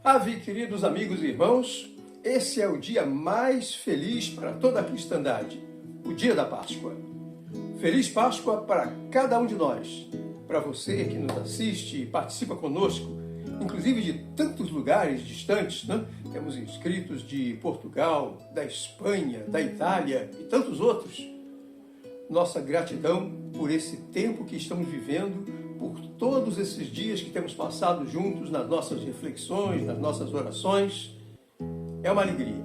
Ave, queridos amigos e irmãos, esse é o dia mais feliz para toda a cristandade, o dia da Páscoa. Feliz Páscoa para cada um de nós, para você que nos assiste e participa conosco, inclusive de tantos lugares distantes, né? Temos inscritos de Portugal, da Espanha, da Itália e tantos outros. Nossa gratidão por esse tempo que estamos vivendo, por todos esses dias que temos passado juntos nas nossas reflexões, nas nossas orações. É uma alegria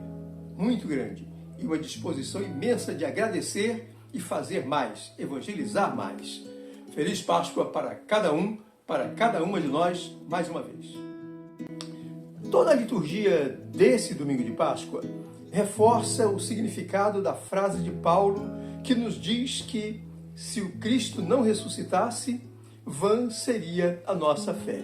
muito grande e uma disposição imensa de agradecer e fazer mais, evangelizar mais. Feliz Páscoa para cada um, para cada uma de nós, mais uma vez. Toda a liturgia desse domingo de Páscoa reforça o significado da frase de Paulo que nos diz que se o Cristo não ressuscitasse, vã seria a nossa fé.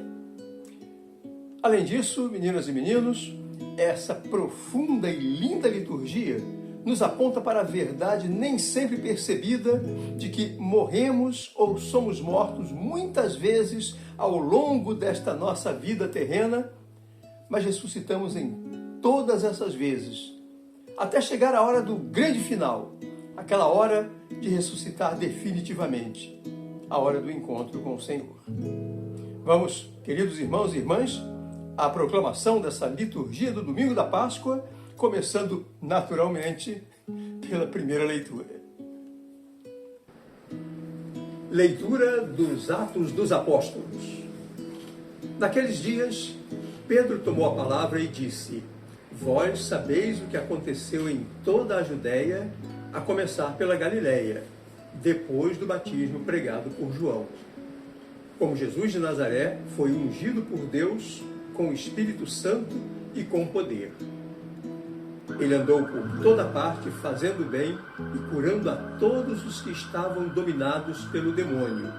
Além disso, meninas e meninos, essa profunda e linda liturgia nos aponta para a verdade nem sempre percebida de que morremos ou somos mortos muitas vezes ao longo desta nossa vida terrena, mas ressuscitamos em todas essas vezes, até chegar a hora do grande final, aquela hora de ressuscitar definitivamente, a hora do encontro com o Senhor. Vamos, queridos irmãos e irmãs, à proclamação dessa liturgia do domingo da Páscoa, começando naturalmente pela primeira leitura. Leitura dos Atos dos Apóstolos. Naqueles dias, Pedro tomou a palavra e disse: Vós sabeis o que aconteceu em toda a Judéia, a começar pela Galileia, depois do batismo pregado por João. Como Jesus de Nazaré foi ungido por Deus com o Espírito Santo e com poder. Ele andou por toda parte fazendo bem e curando a todos os que estavam dominados pelo demônio,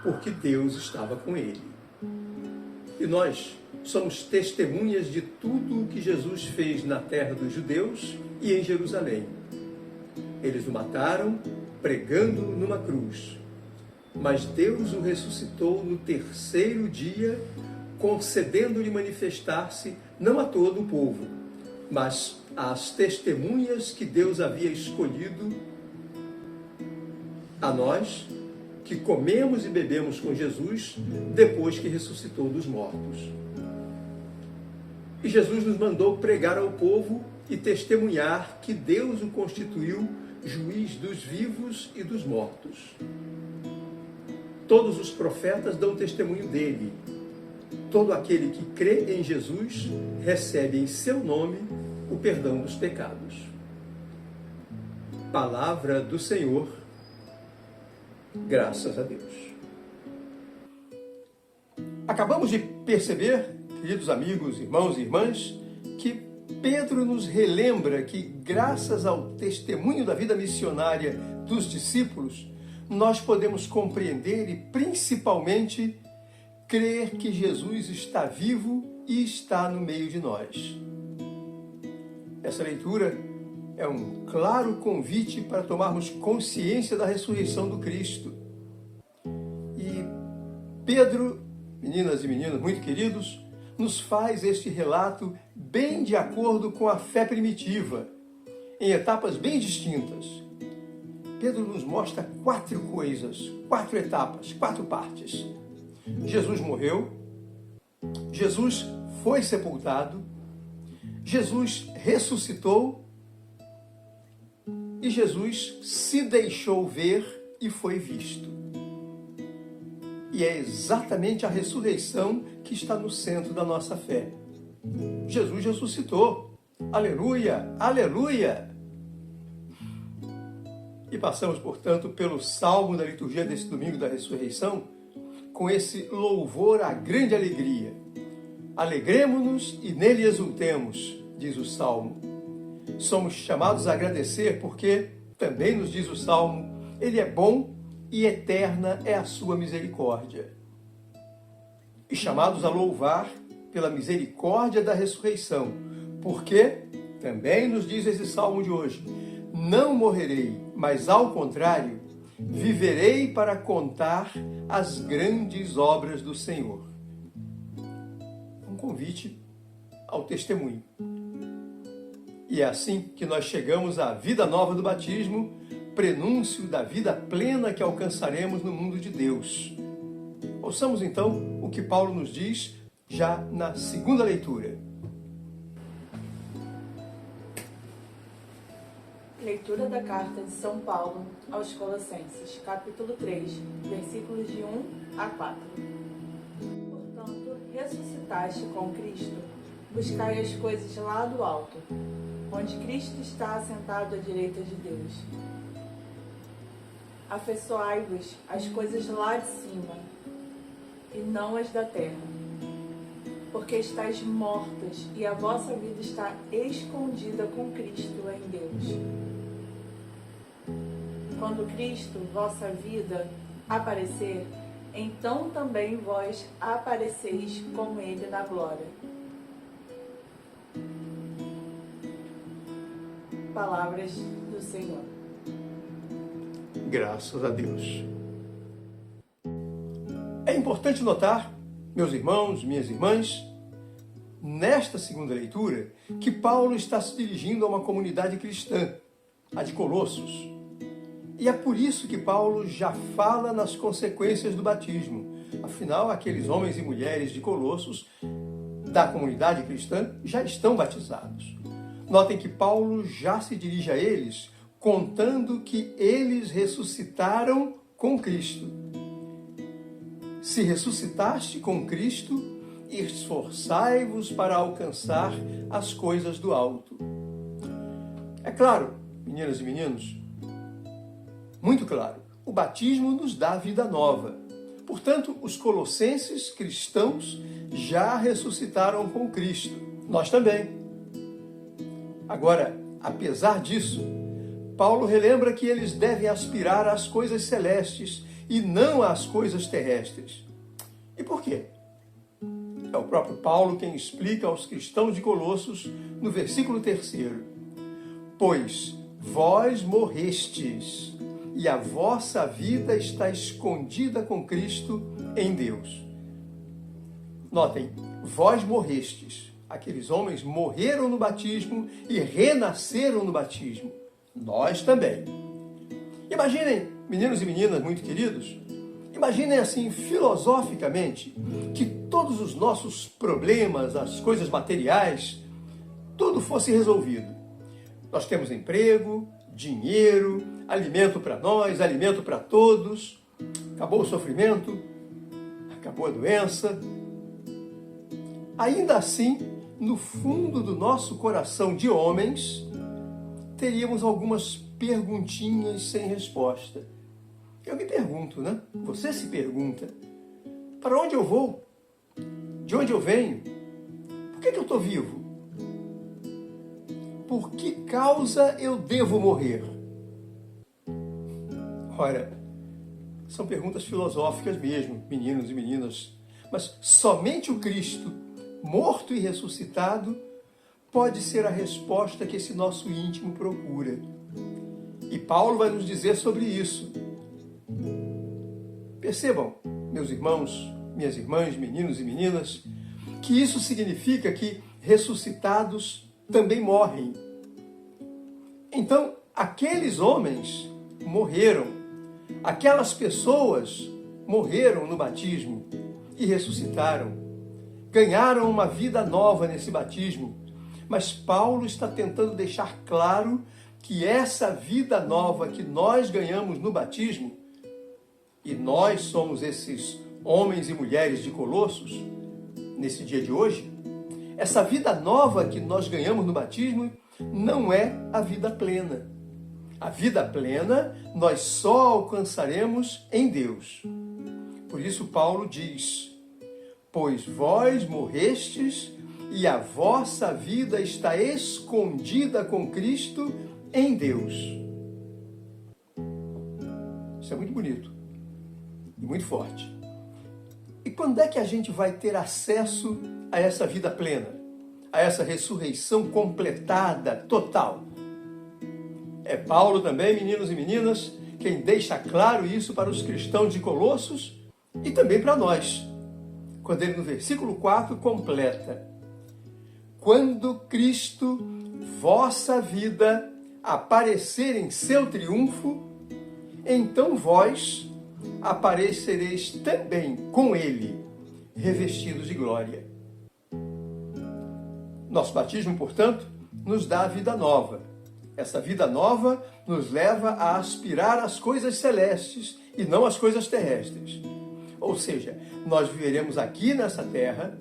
porque Deus estava com ele. E nós somos testemunhas de tudo o que Jesus fez na terra dos judeus e em Jerusalém. Eles o mataram pregando numa cruz, mas Deus o ressuscitou no terceiro dia, concedendo-lhe manifestar-se não a todo o povo, mas às testemunhas que Deus havia escolhido, a nós que comemos e bebemos com Jesus depois que ressuscitou dos mortos. E Jesus nos mandou pregar ao povo e testemunhar que Deus o constituiu juiz dos vivos e dos mortos. Todos os profetas dão testemunho dele. Todo aquele que crê em Jesus recebe em seu nome o perdão dos pecados. Palavra do Senhor. Graças a Deus. Acabamos de perceber, queridos amigos, irmãos e irmãs, que Pedro nos relembra que, graças ao testemunho da vida missionária dos discípulos, nós podemos compreender e, principalmente, crer que Jesus está vivo e está no meio de nós. Essa leitura é um claro convite para tomarmos consciência da ressurreição do Cristo. E Pedro, meninas e meninos muito queridos, nos faz este relato bem de acordo com a fé primitiva, em etapas bem distintas. Pedro nos mostra 4 coisas, 4 etapas, 4 partes. Jesus morreu, Jesus foi sepultado, Jesus ressuscitou e Jesus se deixou ver e foi visto. E é exatamente a ressurreição que está no centro da nossa fé. Jesus ressuscitou. Aleluia! Aleluia! E passamos, portanto, pelo salmo da liturgia desse domingo da ressurreição, com esse louvor à grande alegria. Alegremo-nos e nele exultemos, diz o salmo. Somos chamados a agradecer porque, também nos diz o salmo, ele é bom e eterna é a sua misericórdia. E chamados a louvar pela misericórdia da ressurreição, porque, também nos diz esse salmo de hoje, não morrerei, mas ao contrário, viverei para contar as grandes obras do Senhor. Um convite ao testemunho. E é assim que nós chegamos à vida nova do batismo, prenúncio da vida plena que alcançaremos no mundo de Deus. Ouçamos então o que Paulo nos diz já na segunda leitura. Leitura da carta de São Paulo aos Colossenses, capítulo 3, versículos de 1 a 4. Portanto, ressuscitaste com Cristo, buscai as coisas lá do alto, onde Cristo está assentado à direita de Deus. Afeiçoai-vos às coisas lá de cima, e não as da terra, porque estáis mortos e a vossa vida está escondida com Cristo em Deus. Quando Cristo, vossa vida, aparecer, então também vós apareceis com Ele na glória. Palavras do Senhor. Graças a Deus. É importante notar, meus irmãos, minhas irmãs, nesta segunda leitura, que Paulo está se dirigindo a uma comunidade cristã, a de Colossos. E é por isso que Paulo já fala nas consequências do batismo. Afinal, aqueles homens e mulheres de Colossos, da comunidade cristã, já estão batizados. Notem que Paulo já se dirige a eles, contando que eles ressuscitaram com Cristo. Se ressuscitaste com Cristo, esforçai-vos para alcançar as coisas do alto. É claro, meninas e meninos, muito claro, o batismo nos dá vida nova. Portanto, os colossenses cristãos já ressuscitaram com Cristo. Nós também. Agora, apesar disso, Paulo relembra que eles devem aspirar às coisas celestes e não às coisas terrestres. E por quê? É o próprio Paulo quem explica aos cristãos de Colossos no versículo 3. Pois vós morrestes, e a vossa vida está escondida com Cristo em Deus. Notem, vós morrestes. Aqueles homens morreram no batismo e renasceram no batismo. Nós também. Imaginem, meninos e meninas muito queridos, imaginem assim filosoficamente que todos os nossos problemas, as coisas materiais, tudo fosse resolvido. Nós temos emprego, dinheiro, alimento para nós, alimento para todos. Acabou o sofrimento, acabou a doença. Ainda assim, no fundo do nosso coração de homens, teríamos algumas perguntinhas sem resposta. Eu me pergunto, né? Você se pergunta, para onde eu vou? De onde eu venho? Por que eu estou vivo? Por que causa eu devo morrer? Ora, são perguntas filosóficas mesmo, meninos e meninas, mas somente o Cristo, morto e ressuscitado, pode ser a resposta que esse nosso íntimo procura. E Paulo vai nos dizer sobre isso. Percebam, meus irmãos, minhas irmãs, meninos e meninas, que isso significa que ressuscitados também morrem. Então, aqueles homens morreram, aquelas pessoas morreram no batismo e ressuscitaram, ganharam uma vida nova nesse batismo. Mas Paulo está tentando deixar claro que essa vida nova que nós ganhamos no batismo, e nós somos esses homens e mulheres de Colossos, nesse dia de hoje, essa vida nova que nós ganhamos no batismo não é a vida plena. A vida plena nós só alcançaremos em Deus. Por isso Paulo diz, pois vós morrestes e a vossa vida está escondida com Cristo em Deus. Isso é muito bonito e muito forte. E quando é que a gente vai ter acesso a essa vida plena, a essa ressurreição completada, total? É Paulo também, meninos e meninas, quem deixa claro isso para os cristãos de Colossos e também para nós, quando ele no versículo 4 completa: quando Cristo, vossa vida, aparecer em seu triunfo, então vós aparecereis também com ele, revestidos de glória. Nosso batismo, portanto, nos dá a vida nova. Essa vida nova nos leva a aspirar às coisas celestes e não às coisas terrestres. Ou seja, nós viveremos aqui nessa terra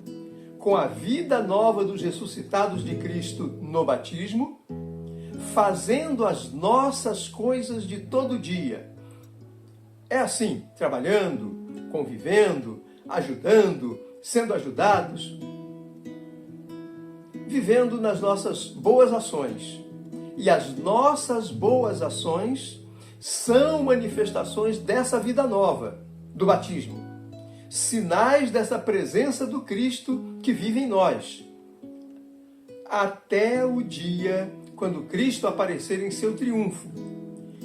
com a vida nova dos ressuscitados de Cristo no batismo, fazendo as nossas coisas de todo dia. É assim, trabalhando, convivendo, ajudando, sendo ajudados, vivendo nas nossas boas ações. E as nossas boas ações são manifestações dessa vida nova, do batismo. Sinais dessa presença do Cristo que vive em nós. Até o dia quando Cristo aparecer em seu triunfo.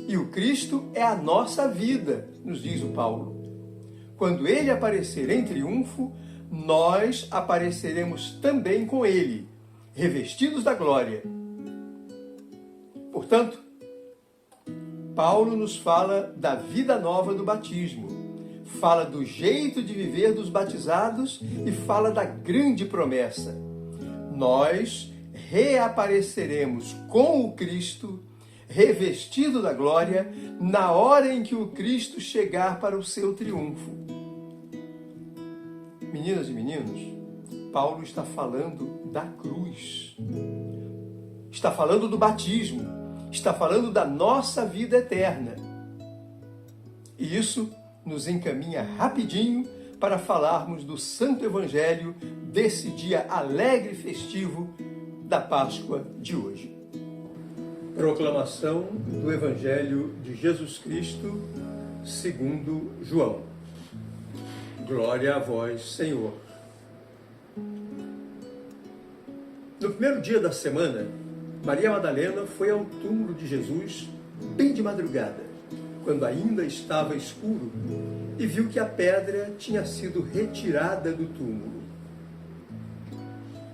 E o Cristo é a nossa vida, nos diz o Paulo. Quando ele aparecer em triunfo, nós apareceremos também com ele, revestidos da glória. Portanto, Paulo nos fala da vida nova do batismo, fala do jeito de viver dos batizados e fala da grande promessa. Nós reapareceremos com o Cristo, revestido da glória, na hora em que o Cristo chegar para o seu triunfo. Meninas e meninos, Paulo está falando da cruz, está falando do batismo, está falando da nossa vida eterna. E isso nos encaminha rapidinho para falarmos do Santo Evangelho desse dia alegre e festivo da Páscoa de hoje. Proclamação do Evangelho de Jesus Cristo segundo João. Glória a vós, Senhor. No primeiro dia da semana, Maria Madalena foi ao túmulo de Jesus bem de madrugada, quando ainda estava escuro, e viu que a pedra tinha sido retirada do túmulo.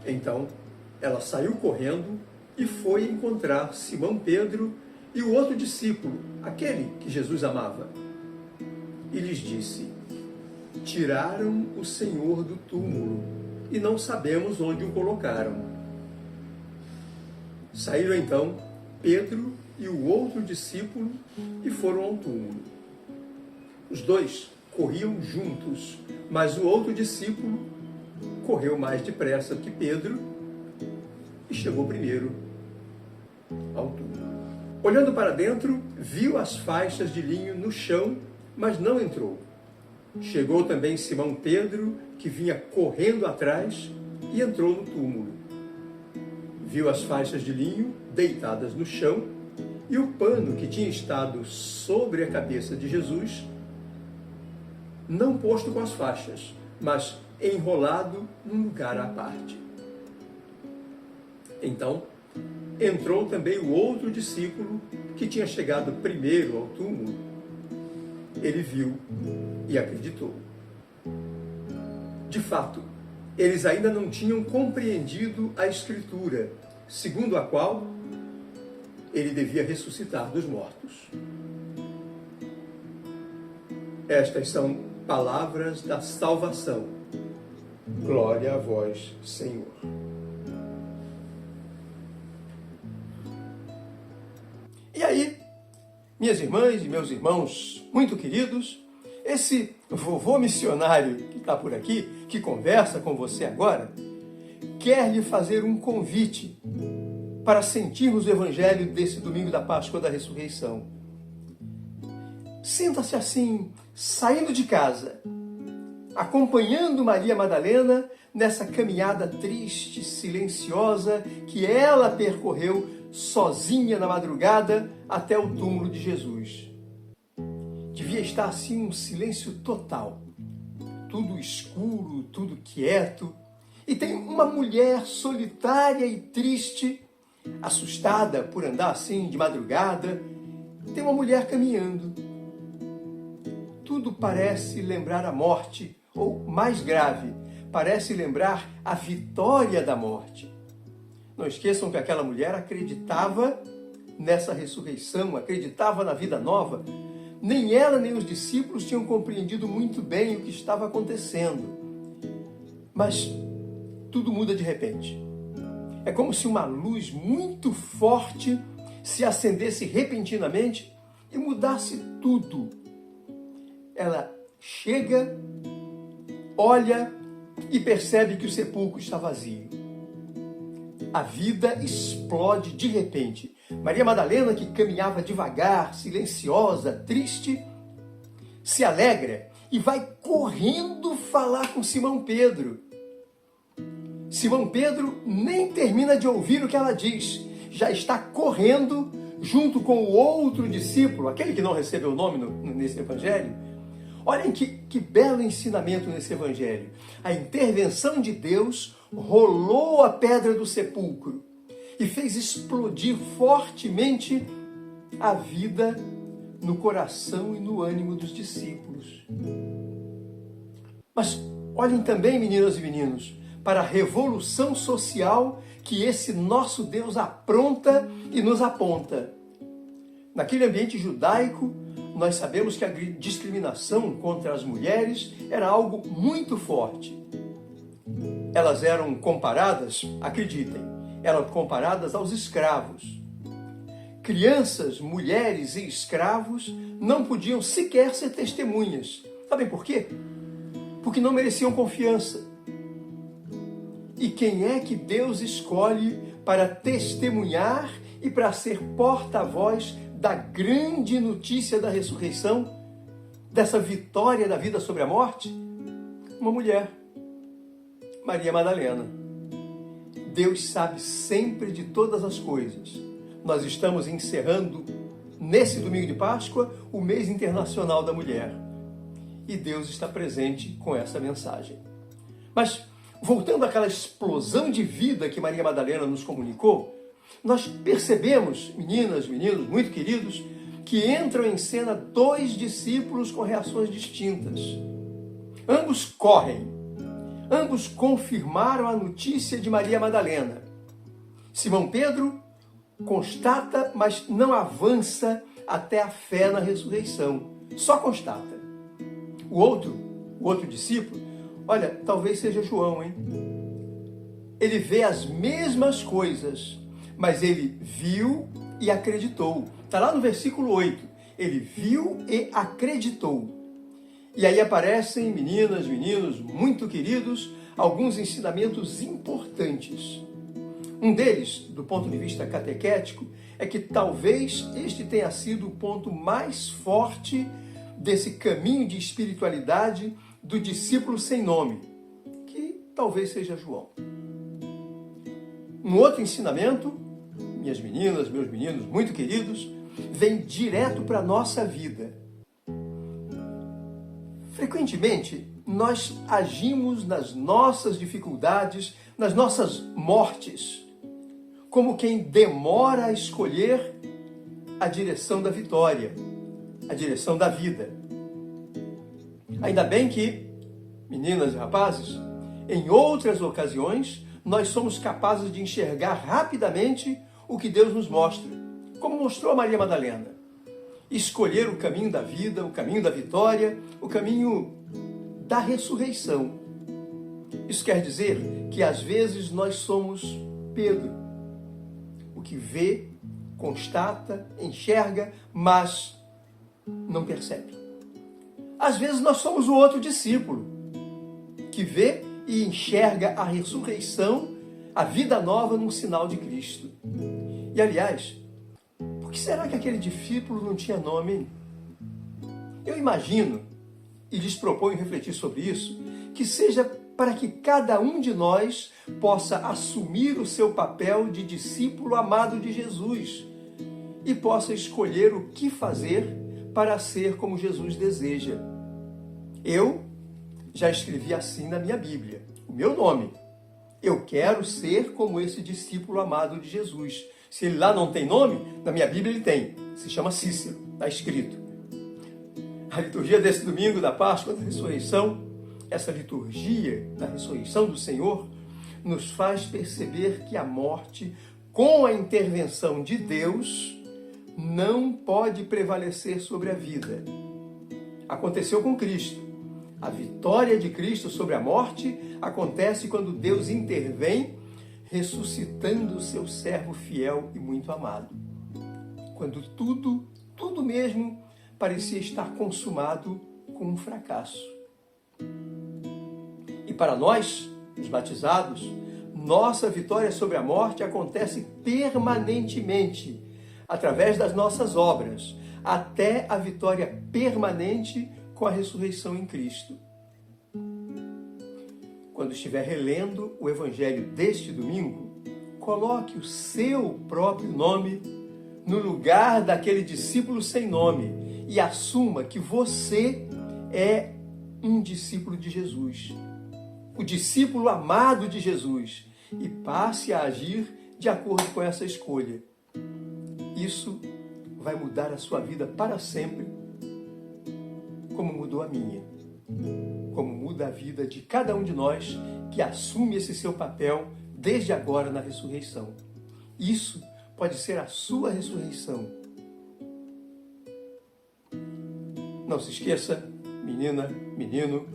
Então, ela saiu correndo e foi encontrar Simão Pedro e o outro discípulo, aquele que Jesus amava. E lhes disse: tiraram o Senhor do túmulo e não sabemos onde o colocaram. Saíram então Pedro e o outro discípulo e foram ao túmulo. Os dois corriam juntos, mas o outro discípulo correu mais depressa que Pedro e chegou primeiro ao túmulo. Olhando para dentro, viu as faixas de linho no chão, mas não entrou. Chegou também Simão Pedro, que vinha correndo atrás, e entrou no túmulo. Viu as faixas de linho deitadas no chão e o pano que tinha estado sobre a cabeça de Jesus, não posto com as faixas, mas enrolado num lugar à parte. Então, entrou também o outro discípulo que tinha chegado primeiro ao túmulo. Ele viu e acreditou. De fato, eles ainda não tinham compreendido a Escritura, segundo a qual ele devia ressuscitar dos mortos. Estas são palavras da salvação. Glória a vós, Senhor. E aí, minhas irmãs e meus irmãos muito queridos, esse vovô missionário que está por aqui, que conversa com você agora, quer lhe fazer um convite para sentirmos o Evangelho desse domingo da Páscoa da Ressurreição. Sinta-se assim, saindo de casa, acompanhando Maria Madalena nessa caminhada triste, silenciosa, que ela percorreu sozinha na madrugada até o túmulo de Jesus. Devia estar assim um silêncio total, tudo escuro, tudo quieto, e tem uma mulher solitária e triste, assustada por andar assim de madrugada, tem uma mulher caminhando. Tudo parece lembrar a morte, ou mais grave, parece lembrar a vitória da morte. Não esqueçam que aquela mulher acreditava nessa ressurreição, acreditava na vida nova. Nem ela nem os discípulos tinham compreendido muito bem o que estava acontecendo. Mas tudo muda de repente. É como se uma luz muito forte se acendesse repentinamente e mudasse tudo. Ela chega, olha e percebe que o sepulcro está vazio. A vida explode de repente. Maria Madalena, que caminhava devagar, silenciosa, triste, se alegra e vai correndo falar com Simão Pedro. Simão Pedro nem termina de ouvir o que ela diz. Já está correndo junto com o outro discípulo, aquele que não recebeu o nome nesse evangelho. Olhem que belo ensinamento nesse evangelho. A intervenção de Deus rolou a pedra do sepulcro e fez explodir fortemente a vida no coração e no ânimo dos discípulos. Mas olhem também, meninas e meninos, para a revolução social que esse nosso Deus apronta e nos aponta. Naquele ambiente judaico, nós sabemos que a discriminação contra as mulheres era algo muito forte. Elas eram comparadas, acreditem, eram comparadas aos escravos. Crianças, mulheres e escravos não podiam sequer ser testemunhas. Sabem por quê? Porque não mereciam confiança. E quem é que Deus escolhe para testemunhar e para ser porta-voz da grande notícia da ressurreição, dessa vitória da vida sobre a morte? Uma mulher, Maria Madalena. Deus sabe sempre de todas as coisas. Nós estamos encerrando, nesse domingo de Páscoa, o mês internacional da mulher. E Deus está presente com essa mensagem. Mas, voltando àquela explosão de vida que Maria Madalena nos comunicou, nós percebemos, meninas, meninos, muito queridos, que entram em cena dois discípulos com reações distintas. Ambos correm. Ambos confirmaram a notícia de Maria Madalena. Simão Pedro constata, mas não avança até a fé na ressurreição. Só constata. O outro discípulo, olha, talvez seja João, hein? Ele vê as mesmas coisas, mas ele viu e acreditou. Está lá no versículo 8. Ele viu e acreditou. E aí aparecem, meninas, meninos, muito queridos, alguns ensinamentos importantes. Um deles, do ponto de vista catequético, é que talvez este tenha sido o ponto mais forte desse caminho de espiritualidade do discípulo sem nome, que talvez seja João. Um outro ensinamento, minhas meninas, meus meninos, muito queridos, vem direto para a nossa vida. Frequentemente, nós agimos nas nossas dificuldades, nas nossas mortes, como quem demora a escolher a direção da vitória, a direção da vida. Ainda bem que, meninas e rapazes, em outras ocasiões, nós somos capazes de enxergar rapidamente o que Deus nos mostra, como mostrou a Maria Madalena. Escolher o caminho da vida, o caminho da vitória, o caminho da ressurreição. Isso quer dizer que às vezes nós somos Pedro, o que vê, constata, enxerga, mas não percebe. Às vezes nós somos o outro discípulo, que vê e enxerga a ressurreição, a vida nova num sinal de Cristo. E aliás, por que será que aquele discípulo não tinha nome? Eu imagino, e lhes proponho refletir sobre isso, que seja para que cada um de nós possa assumir o seu papel de discípulo amado de Jesus e possa escolher o que fazer para ser como Jesus deseja. Eu já escrevi assim na minha Bíblia, o meu nome. Eu quero ser como esse discípulo amado de Jesus. Se ele lá não tem nome, na minha Bíblia ele tem. Se chama Cícero, está escrito. A liturgia desse domingo da Páscoa, da ressurreição, essa liturgia da ressurreição do Senhor, nos faz perceber que a morte, com a intervenção de Deus, não pode prevalecer sobre a vida. Aconteceu com Cristo. A vitória de Cristo sobre a morte acontece quando Deus intervém, ressuscitando o seu servo fiel e muito amado. Quando tudo mesmo parecia estar consumado com um fracasso. E para nós, os batizados, nossa vitória sobre a morte acontece permanentemente, através das nossas obras, até a vitória permanente com a ressurreição em Cristo. Quando estiver relendo o Evangelho deste domingo, coloque o seu próprio nome no lugar daquele discípulo sem nome e assuma que você é um discípulo de Jesus, o discípulo amado de Jesus, e passe a agir de acordo com essa escolha. Isso vai mudar a sua vida para sempre, como mudou a minha, como muda a vida de cada um de nós que assume esse seu papel desde agora na ressurreição. Isso pode ser a sua ressurreição. Não se esqueça, menina, menino,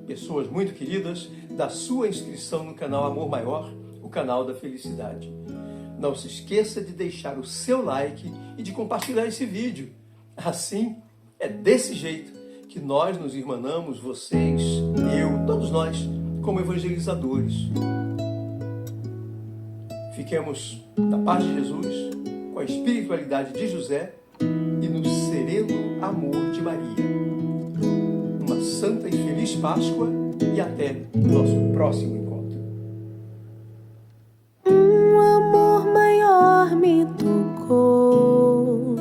pessoas muito queridas, da sua inscrição no canal Amor Maior, o canal da felicidade. Não se esqueça de deixar o seu like e de compartilhar esse vídeo. Assim, é desse jeito que nós nos irmanamos, vocês, eu, todos nós, como evangelizadores. Fiquemos na paz de Jesus, com a espiritualidade de José e no sereno amor de Maria. Uma santa e feliz Páscoa e até o nosso próximo encontro. Um amor maior me tocou,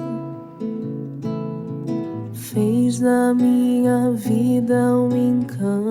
fez da minha vida um encanto.